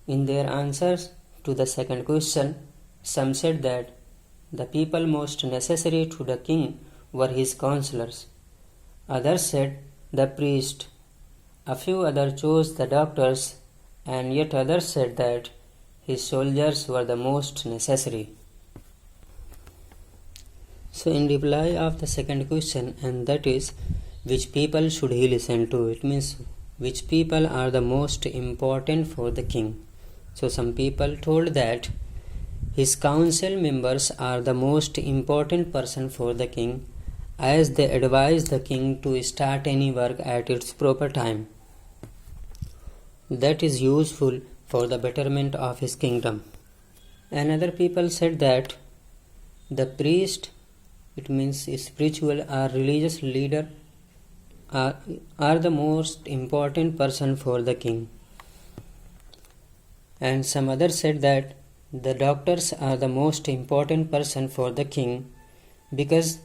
In their answers to the second question, some said that the people most necessary to the king were his counselors. Others said the priest. A few others chose the doctors, and yet others said that his soldiers were the most necessary. So in reply of the second question, and that is, which people should he listen to? It means which people are the most important for the king. So some people told that his council members are the most important person for the king, as they advise the king to start any work at its proper time that is useful for the betterment of his kingdom. Another people said that the priest, it means spiritual or religious leader, are the most important person for the king. And some others said that the doctors are the most important person for the king because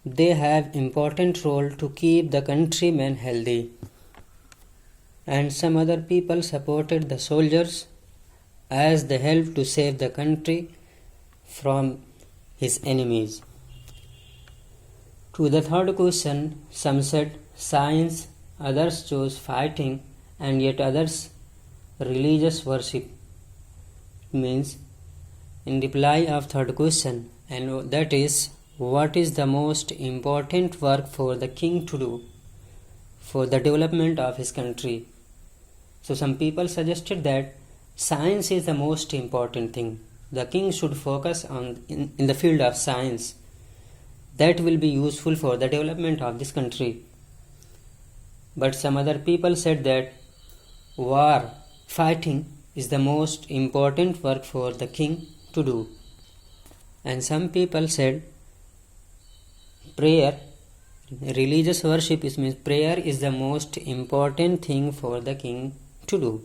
they have important role to keep the countrymen healthy. And some other people supported the soldiers as they helped to save the country from his enemies. To the third question, some said science, others chose fighting, and yet others religious worship. Means in reply of third question, and that is, what is the most important work for the king to do for the development of his country? So some people suggested that science is the most important thing. The king should focus on in the field of science. That will be useful for the development of this country. But some other people said that war, fighting is the most important work for the king to do. And some people said prayer, religious worship means prayer is the most important thing for the king to do.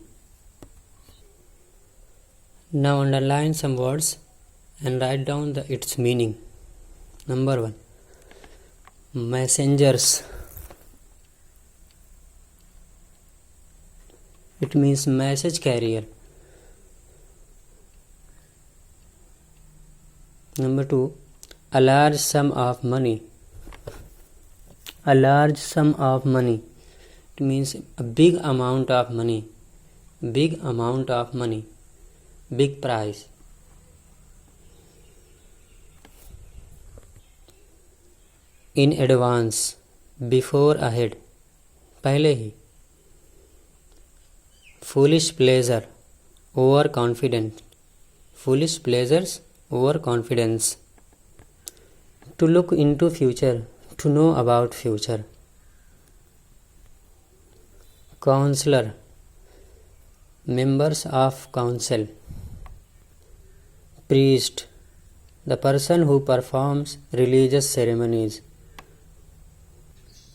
Now underline some words and write down its meaning. Number 1. Messengers. It means message carrier. Number 2. A large sum of money. A large sum of money. It means a big amount of money. Big amount of money. Big price. In advance, before, ahead, पहले ही. Foolish pleasure, overconfident. Foolish pleasures, overconfidence. To look into future, to know about future. Counselor, members of council. Priest, the person who performs religious ceremonies.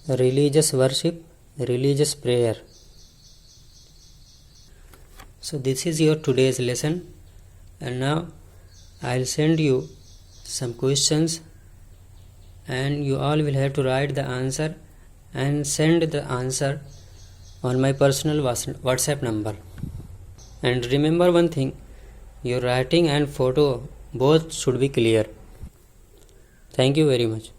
Religious worship, religious prayer. So this is your today's lesson, and now I'll send you some questions and you all will have to write the answer and send the answer on my personal WhatsApp number. And remember one thing, your writing and photo both should be clear. Thank you very much.